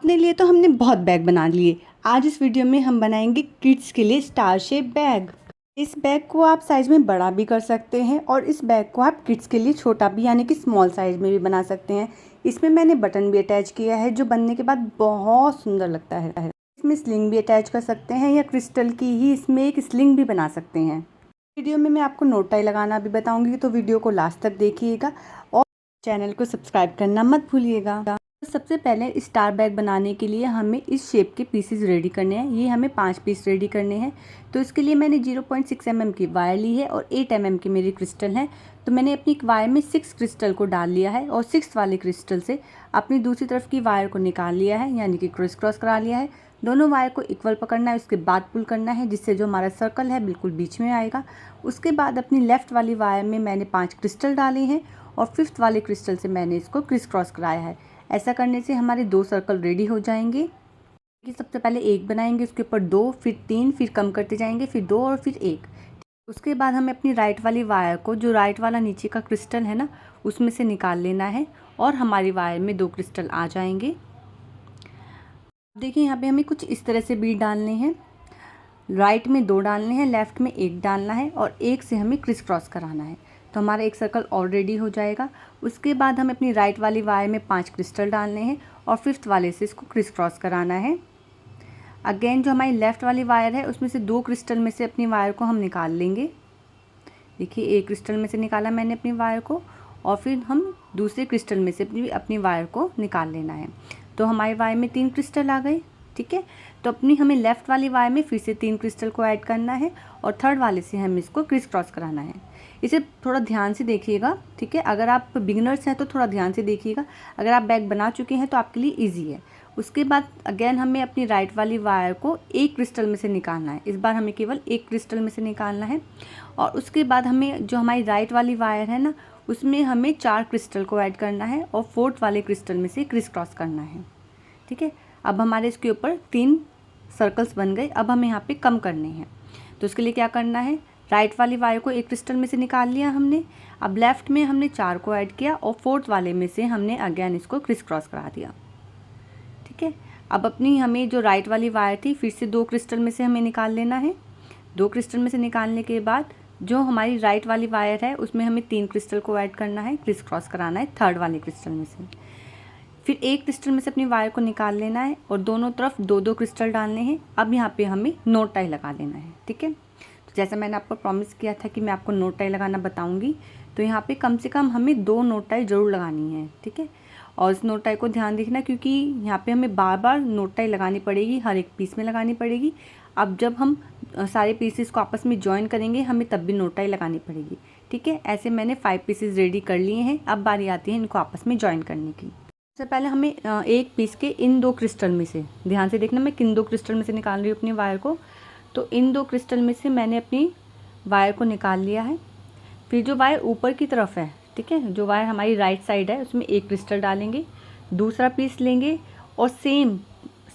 अपने लिए तो हमने बहुत बैग बना लिए। आज इस वीडियो में हम बनाएंगे किड्स के लिए स्टार शेप बैग। इस बैग को आप साइज़ में बड़ा भी कर सकते हैं और इस बैग को आप किड्स के लिए छोटा भी यानी कि स्मॉल साइज़ में भी बना सकते हैं। इसमें मैंने बटन भी अटैच किया है जो बनने के बाद बहुत सुंदर लगता है। इसमें स्लिंग भी अटैच कर सकते हैं या क्रिस्टल की ही इसमें एक स्लिंग भी बना सकते हैं। वीडियो में मैं आपको नोट टाई लगाना भी बताऊँगी, तो वीडियो को लास्ट तक देखिएगा और चैनल को सब्सक्राइब करना मत भूलिएगा। तो सबसे पहले स्टार बैग बनाने के लिए हमें इस शेप के पीसेस रेडी करने हैं। ये हमें 5 पीस रेडी करने हैं। तो इसके लिए मैंने 0.6 mm की वायर ली है और 8 mm की मेरी क्रिस्टल है। तो मैंने अपनी वायर में 6 क्रिस्टल को डाल लिया है और 6 वाले क्रिस्टल से अपनी दूसरी तरफ की वायर को निकाल लिया है, यानी कि क्रिस क्रॉस करा लिया है। दोनों वायर को इक्वल पकड़ना है, उसके बाद पुल करना है जिससे जो हमारा सर्कल है बिल्कुल बीच में आएगा। उसके बाद अपनी लेफ़्ट वाली वायर में मैंने 5 क्रिस्टल डाले हैं और 5th वाले क्रिस्टल से मैंने इसको क्रिस क्रॉस कराया है। ऐसा करने से हमारे 2 सर्कल रेडी हो जाएंगे। कि सबसे पहले एक बनाएंगे, उसके ऊपर 2, फिर 3, फिर कम करते जाएंगे, फिर 2 और फिर 1। उसके बाद हमें अपनी राइट वाली वायर को, जो राइट वाला नीचे का क्रिस्टल है ना, उसमें से निकाल लेना है और हमारी वायर में 2 क्रिस्टल आ जाएंगे। देखिए यहाँ पे हमें कुछ इस तरह से बीड डालने हैं। राइट में 2 डालने हैं, लेफ़्ट में 1 डालना है और 1 से हमें क्रिस क्रॉस कराना है। तो हमारा एक सर्कल और रेडी हो जाएगा। उसके बाद हमें अपनी राइट वाली वायर में 5 क्रिस्टल डालने हैं और 5th वाले से इसको क्रिस क्रॉस कराना है। अगेन जो हमारी लेफ़्ट वाली वायर है उसमें से 2 क्रिस्टल में से अपनी वायर को हम निकाल लेंगे। देखिए एक क्रिस्टल में से निकाला मैंने अपनी वायर को और फिर हम दूसरे क्रिस्टल में से अपनी वायर को निकाल लेना है। तो हमारी वायर में 3 क्रिस्टल आ गए। ठीक है, तो अपनी हमें लेफ़्ट वाली वायर में फिर से 3 क्रिस्टल को ऐड करना है और 3rd वाले से हमें इसको क्रिस क्रॉस कराना है। इसे थोड़ा ध्यान से देखिएगा। ठीक है, अगर आप बिगिनर्स हैं तो थोड़ा ध्यान से देखिएगा, अगर आप बैग बना चुके हैं तो आपके लिए ईजी है। उसके बाद अगेन हमें अपनी राइट वाली वायर को एक क्रिस्टल में से निकालना है। इस बार हमें केवल एक क्रिस्टल में से निकालना है और उसके बाद हमें जो हमारी राइट वाली वायर है ना, उसमें हमें 4 क्रिस्टल को ऐड करना है और 4th वाले क्रिस्टल में से क्रिस क्रॉस करना है। ठीक है, अब हमारे इसके ऊपर 3 सर्कल्स बन गए। अब हमें यहाँ पे कम करने हैं, तो उसके लिए क्या करना है, राइट वाली वायर को एक क्रिस्टल में से निकाल लिया हमने। अब लेफ़्ट में हमने 4 को ऐड किया और 4th वाले में से हमने अगेन इसको क्रिस क्रॉस करा दिया। ठीक है, अब अपनी हमें जो राइट वाली वायर थी फिर से 2 क्रिस्टल में से हमें निकाल लेना है। 2 क्रिस्टल में से निकालने के बाद जो हमारी राइट वाली वायर है उसमें हमें 3 क्रिस्टल को ऐड करना है, क्रिस क्रॉस कराना है 3rd वाले क्रिस्टल में से। फिर एक क्रिस्टल में से अपनी वायर को निकाल लेना है और दोनों तरफ 2-2 क्रिस्टल डालने हैं। अब यहाँ पे हमें नोट टाई लगा लेना है। ठीक है, तो जैसा मैंने आपको प्रॉमिस किया था कि मैं आपको नोट टाई लगाना बताऊँगी, तो यहाँ पे कम से कम हमें 2 नोट टाई ज़रूर लगानी है। ठीक है, और इस नोट टाई को ध्यान रखना क्योंकि यहाँ पे हमें बार बार नोट टाई लगानी पड़ेगी, हर एक पीस में लगानी पड़ेगी। अब जब हम सारे पीसेस को आपस में जॉइन करेंगे हमें तब भी नोट टाई लगानी पड़ेगी। ठीक है, ऐसे मैंने 5 पीसेस रेडी कर लिए हैं। अब बारी आती है इनको आपस में जॉइन करने की। सबसे पहले हमें एक पीस के इन 2 क्रिस्टल में से, ध्यान से देखना मैं किन 2 क्रिस्टल में से निकाल रही हूँ अपनी वायर को। तो इन 2 क्रिस्टल में से मैंने अपनी वायर को निकाल लिया है। फिर जो वायर ऊपर की तरफ है, ठीक है, जो वायर हमारी राइट साइड है उसमें एक क्रिस्टल डालेंगे, दूसरा पीस लेंगे और सेम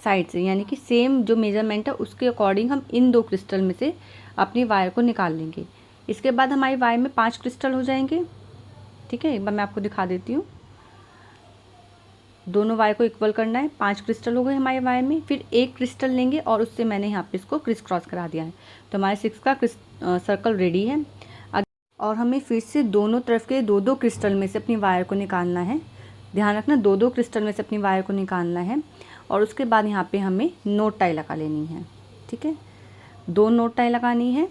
साइड से यानी कि सेम जो मेजरमेंट है उसके अकॉर्डिंग हम इन 2 क्रिस्टल में से अपनी वायर को निकाल लेंगे। इसके बाद हमारी वायर में 5 क्रिस्टल हो जाएंगे। ठीक है, एक बार मैं आपको दिखा देती हूँ। दोनों वायर को इक्वल करना है, 5 क्रिस्टल हो गए हमारे वायर में। फिर एक क्रिस्टल लेंगे और उससे मैंने यहाँ पे इसको क्रिस क्रॉस करा दिया है। तो हमारे 6 का सर्कल रेडी है। और हमें फिर से दोनों तरफ के 2-2 क्रिस्टल में से अपनी वायर को निकालना है। ध्यान रखना 2-2 क्रिस्टल में से अपनी वायर को निकालना है और उसके बाद यहाँ पे हमें नोट टाई लगा लेनी है। ठीक है, 2 नोट टाई लगानी है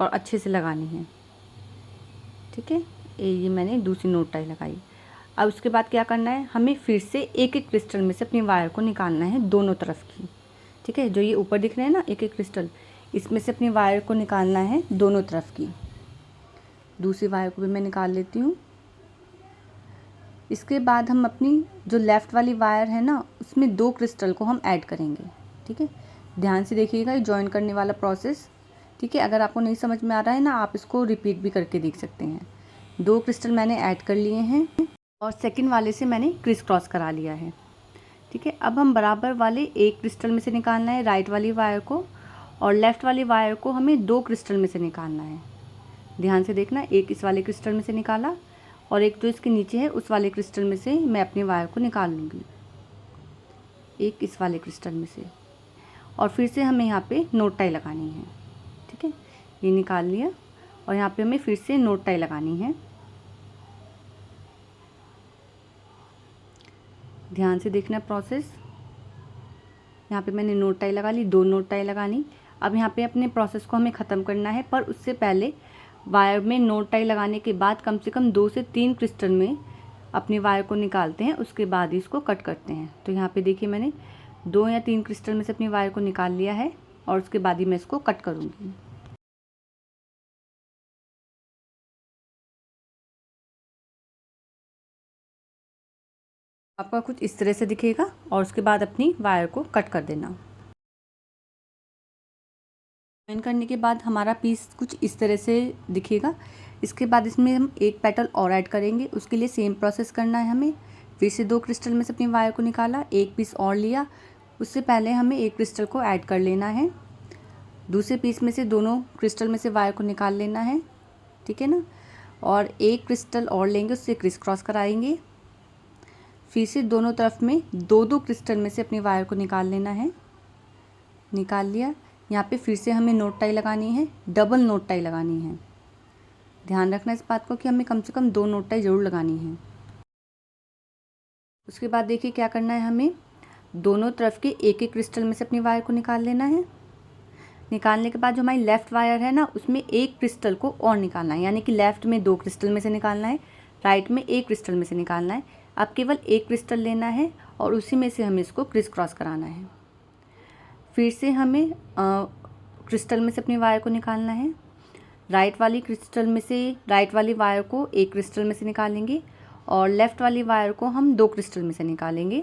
और अच्छे से लगानी है। ठीक है, ये मैंने दूसरी नोट टाई लगाई। अब उसके बाद क्या करना है, हमें फिर से एक एक क्रिस्टल में से अपनी वायर को निकालना है दोनों तरफ की। ठीक है, जो ये ऊपर दिख रहे हैं ना एक एक क्रिस्टल, इसमें से अपनी वायर को निकालना है दोनों तरफ की। दूसरी वायर को भी मैं निकाल लेती हूँ। इसके बाद हम अपनी जो लेफ़्ट वाली वायर है ना उसमें 2 क्रिस्टल को हम ऐड करेंगे। ठीक है, ध्यान से देखिएगा ये जॉइन करने वाला प्रोसेस। ठीक है, अगर आपको नहीं समझ में आ रहा है ना, आप इसको रिपीट भी करके देख सकते हैं। 2 क्रिस्टल मैंने ऐड कर लिए हैं और सेकंड वाले से मैंने क्रिस क्रॉस करा लिया है। ठीक है, अब हम बराबर वाले एक क्रिस्टल में से निकालना है राइट वाली वायर को और लेफ़्ट वाली वायर को हमें 2 क्रिस्टल में से निकालना है। ध्यान से देखना, एक इस वाले क्रिस्टल में से निकाला और एक जो इसके नीचे है उस वाले क्रिस्टल में से मैं अपनी वायर को निकाल लूँगी। एक इस वाले क्रिस्टल में से, और फिर से हमें यहाँ पे नोट टाई लगानी है। ठीक है, ये निकाल लिया और यहाँ पे हमें फिर से नोट टाई लगानी है। ध्यान से देखना प्रोसेस। यहाँ पे मैंने नोट टाई लगा ली, 2 नोट टाई लगानी। अब यहाँ पे अपने प्रोसेस को हमें ख़त्म करना है, पर उससे पहले वायर में नोट टाई लगाने के बाद कम से कम 2 से 3 क्रिस्टल में अपनी वायर को निकालते हैं, उसके बाद ही इसको कट करते हैं। तो यहाँ पे देखिए मैंने 2 या 3 क्रिस्टल में से अपनी वायर को निकाल लिया है और उसके बाद ही मैं इसको कट करूँगी। आपका कुछ इस तरह से दिखेगा और उसके बाद अपनी वायर को कट कर देना। जॉइन करने के बाद हमारा पीस कुछ इस तरह से दिखेगा। इसके बाद इसमें हम एक पेटल और ऐड करेंगे, उसके लिए सेम प्रोसेस करना है हमें। फिर से 2 क्रिस्टल में से अपनी वायर को निकाला, एक पीस और लिया। उससे पहले हमें एक क्रिस्टल को ऐड कर लेना है, दूसरे पीस में से दोनों क्रिस्टल में से वायर को निकाल लेना है। ठीक है ना, और एक क्रिस्टल और लेंगे, उससे क्रिस क्रॉस कराएंगे। फिर से दोनों तरफ में 2-2 क्रिस्टल में से अपनी वायर को निकाल लेना है। निकाल लिया। यहाँ पे फिर से हमें नोट टाई लगानी है, डबल नोट टाई लगानी है। ध्यान रखना इस बात को कि हमें कम से कम 2 नोट टाई ज़रूर लगानी है। उसके बाद देखिए क्या करना है, हमें दोनों तरफ के एक एक क्रिस्टल में से अपनी वायर को निकाल लेना है। निकालने के बाद जो हमारी लेफ़्ट वायर है ना, उसमें एक क्रिस्टल को और निकालना है, यानी कि लेफ़्ट में 2 क्रिस्टल में से निकालना है, राइट में एक क्रिस्टल में से निकालना है। अब केवल एक क्रिस्टल लेना है और उसी में से हमें इसको क्रिस क्रॉस कराना है। फिर से हमें क्रिस्टल में से अपनी वायर को निकालना है। राइट वाली क्रिस्टल में से राइट वाली वायर को एक क्रिस्टल में से निकालेंगे और लेफ़्ट वाली वायर को हम 2 क्रिस्टल में से निकालेंगे।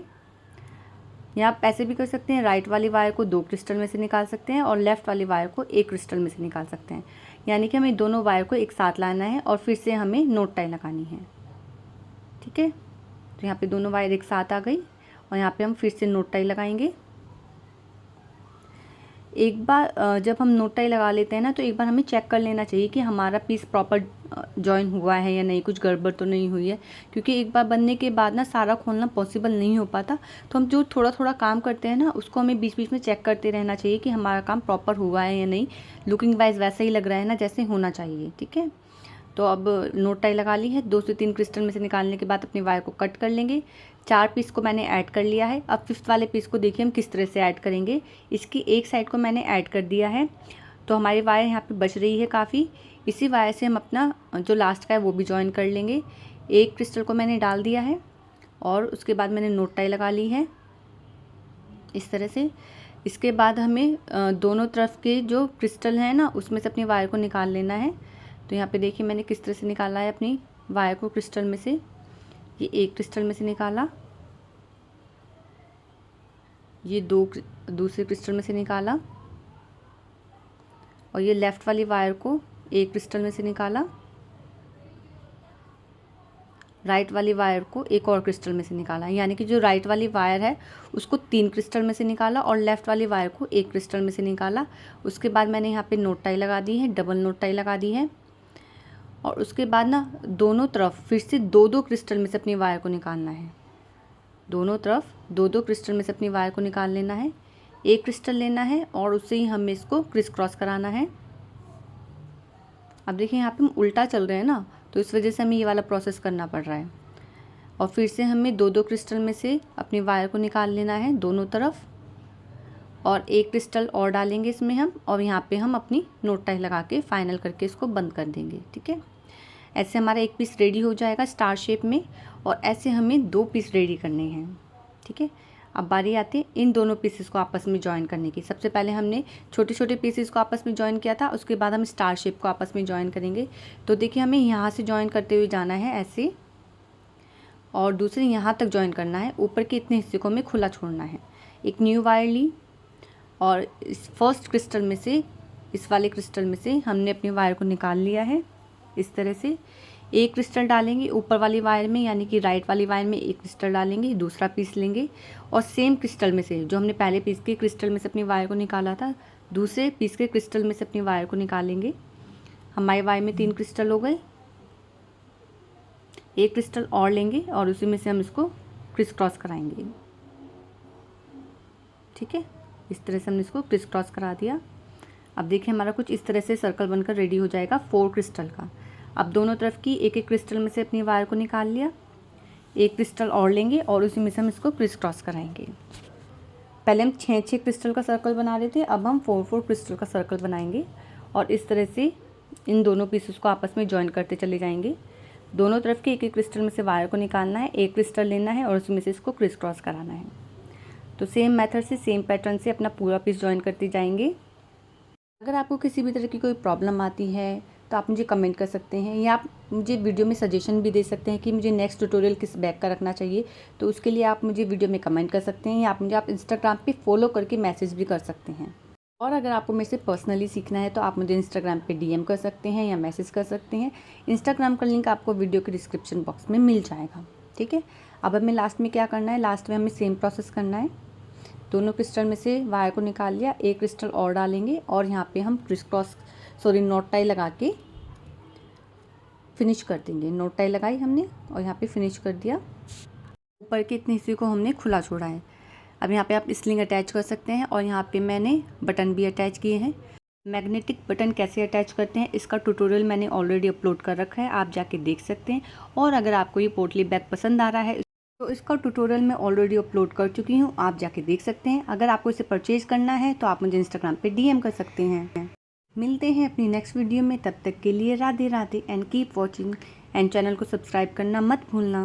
या आप ऐसे भी कर सकते हैं, राइट वाली वायर को 2 क्रिस्टल में से निकाल सकते हैं और लेफ़्ट वाली वायर को एक क्रिस्टल में से निकाल सकते हैं। यानी कि हमें दोनों वायर को एक साथ लाना है और फिर से हमें नोट टाई लगानी है। ठीक है, तो यहाँ पे दोनों वायर एक साथ आ गई और यहाँ पे हम फिर से नोट टाई लगाएंगे। एक बार जब हम नोट टाई लगा लेते हैं ना, तो एक बार हमें चेक कर लेना चाहिए कि हमारा पीस प्रॉपर जॉइन हुआ है या नहीं, कुछ गड़बड़ तो नहीं हुई है। क्योंकि एक बार बनने के बाद ना सारा खोलना पॉसिबल नहीं हो पाता, तो हम जो थोड़ा थोड़ा काम करते हैं ना, उसको हमें बीच बीच में चेक करते रहना चाहिए कि हमारा काम प्रॉपर हुआ है या नहीं। लुकिंग वाइज वैसा ही लग रहा है ना जैसे होना चाहिए। ठीक है, तो अब नोट टाई लगा ली है। 2 से 3 क्रिस्टल में से निकालने के बाद अपनी वायर को कट कर लेंगे। 4 पीस को मैंने ऐड कर लिया है। अब 5th वाले पीस को देखिए हम किस तरह से ऐड करेंगे। इसकी एक साइड को मैंने ऐड कर दिया है, तो हमारी वायर यहाँ पे बच रही है काफ़ी। इसी वायर से हम अपना जो लास्ट का है वो भी जॉइन कर लेंगे। एक क्रिस्टल को मैंने डाल दिया है और उसके बाद मैंने नोट टाई लगा ली है इस तरह से। इसके बाद हमें दोनों तरफ के जो क्रिस्टल हैं ना, उसमें से अपनी वायर को निकाल लेना है। तो यहाँ पे देखिए मैंने किस तरह से निकाला है अपनी वायर को क्रिस्टल में से। ये एक क्रिस्टल में से निकाला, ये दूसरे क्रिस्टल में से निकाला और ये लेफ़्ट वाली वायर को एक क्रिस्टल में से निकाला, राइट वाली वायर को एक और क्रिस्टल में से निकाला। यानी कि जो राइट वाली वायर है उसको 3 क्रिस्टल में से निकाला और लेफ़्ट वाली वायर को एक क्रिस्टल में से निकाला। उसके बाद मैंने यहाँ पे नोट टाई लगा दी है, डबल नोट टाई लगा दी है। और उसके बाद ना दोनों तरफ फिर से 2-2 क्रिस्टल में से अपनी वायर को निकालना है। दोनों तरफ 2-2 क्रिस्टल में से अपनी वायर को निकाल लेना है। एक क्रिस्टल लेना है और उससे ही हमें इसको क्रिस क्रॉस कराना है। अब देखिए यहाँ पे हम उल्टा चल रहे हैं ना, तो इस वजह से हमें ये वाला प्रोसेस करना पड़ रहा है। और फिर से हमें 2-2 क्रिस्टल में से अपनी वायर को निकाल लेना है दोनों तरफ, और एक क्रिस्टल और डालेंगे इसमें हम, और यहाँ पे हम अपनी नोट टाई लगा के फाइनल करके इसको बंद कर देंगे। ठीक है, ऐसे हमारा एक पीस रेडी हो जाएगा स्टार शेप में, और ऐसे हमें 2 पीस रेडी करने हैं। ठीक है, अब बारी आती है इन दोनों पीसेस को आपस में जॉइन करने की। सबसे पहले हमने छोटे छोटे पीसेस को आपस में जॉइन किया था, उसके बाद हम स्टार शेप को आपस में जॉइन करेंगे। तो देखिए हमें यहाँ से जॉइन करते हुए जाना है ऐसे, और दूसरे यहाँ तक जॉइन करना है। ऊपर के इतने हिस्से को हमें खुला छोड़ना है। एक न्यू वायर ली और इस फर्स्ट क्रिस्टल में से, इस वाले क्रिस्टल में से हमने अपनी वायर को निकाल लिया है इस तरह से। एक क्रिस्टल डालेंगे ऊपर वाली वायर में, यानी कि राइट वाली वायर में एक क्रिस्टल डालेंगे, दूसरा पीस लेंगे और सेम क्रिस्टल में से, जो हमने पहले पीस के क्रिस्टल में से अपनी वायर को निकाला था, दूसरे पीस के क्रिस्टल में से अपनी वायर को निकालेंगे। हमारी वायर में 3 क्रिस्टल हो गए। एक क्रिस्टल और लेंगे और उसी में से हम इसको क्रिस क्रॉस कराएंगे। ठीक है, इस तरह से हमने इसको क्रिस क्रॉस करा दिया। अब देखिए हमारा कुछ इस तरह से सर्कल बनकर रेडी हो जाएगा 4 क्रिस्टल का। अब दोनों तरफ की एक एक क्रिस्टल में से अपनी वायर को निकाल लिया, एक क्रिस्टल और लेंगे और उसी में से हम इसको क्रिस क्रॉस कराएंगे। पहले हम 6-6 क्रिस्टल का सर्कल बना रहे थे, अब हम 4-4 क्रिस्टल का सर्कल बनाएंगे और इस तरह से इन दोनों पीसेस को आपस में जॉइन करते चले जाएंगे। दोनों तरफ के एक एक क्रिस्टल में से वायर को निकालना है, एक क्रिस्टल लेना है और उसमें से इसको क्रिस क्रॉस कराना है। तो सेम मेथड से, सेम पैटर्न से अपना पूरा पीस जॉइन करते जाएंगे। अगर आपको किसी भी तरह की कोई प्रॉब्लम आती है तो आप मुझे कमेंट कर सकते हैं, या आप मुझे वीडियो में सजेशन भी दे सकते हैं कि मुझे नेक्स्ट ट्यूटोरियल किस बैग का रखना चाहिए। तो उसके लिए आप मुझे वीडियो में कमेंट कर सकते हैं, या आप इंस्टाग्राम पे फॉलो करके मैसेज भी कर सकते हैं। और अगर आपको मेरे से पर्सनली सीखना है तो आप मुझे इंस्टाग्राम पे डीएम कर सकते हैं या मैसेज कर सकते हैं। इंस्टाग्राम का लिंक आपको वीडियो के डिस्क्रिप्शन बॉक्स में मिल जाएगा, ठीक है। अब हमें लास्ट में क्या करना है, लास्ट में हमें सेम प्रोसेस करना है। दोनों क्रिस्टल में से वायर को निकाल लिया, एक क्रिस्टल और डालेंगे और यहाँ पे हम नॉट टाई लगा के फिनिश कर देंगे। नॉट टाई लगाई हमने और यहाँ पे फिनिश कर दिया। ऊपर के इतने हिस्से को हमने खुला छोड़ा है। अब यहाँ पे आप स्लिंग अटैच कर सकते हैं और यहाँ पे मैंने बटन भी अटैच किए हैं। मैग्नेटिक बटन कैसे अटैच करते हैं इसका ट्यूटोरियल मैंने ऑलरेडी अपलोड कर रखा है, आप जाके देख सकते हैं। और अगर आपको ये पोटली बैग पसंद आ रहा है तो इसका ट्यूटोरियल मैं ऑलरेडी अपलोड कर चुकी हूँ, आप जाके देख सकते हैं। अगर आपको इसे परचेज करना है तो आप मुझे इंस्टाग्राम पे डीएम कर सकते हैं। मिलते हैं अपनी नेक्स्ट वीडियो में, तब तक के लिए Radhe Radhe and keep watching and channel को सब्सक्राइब करना मत भूलना।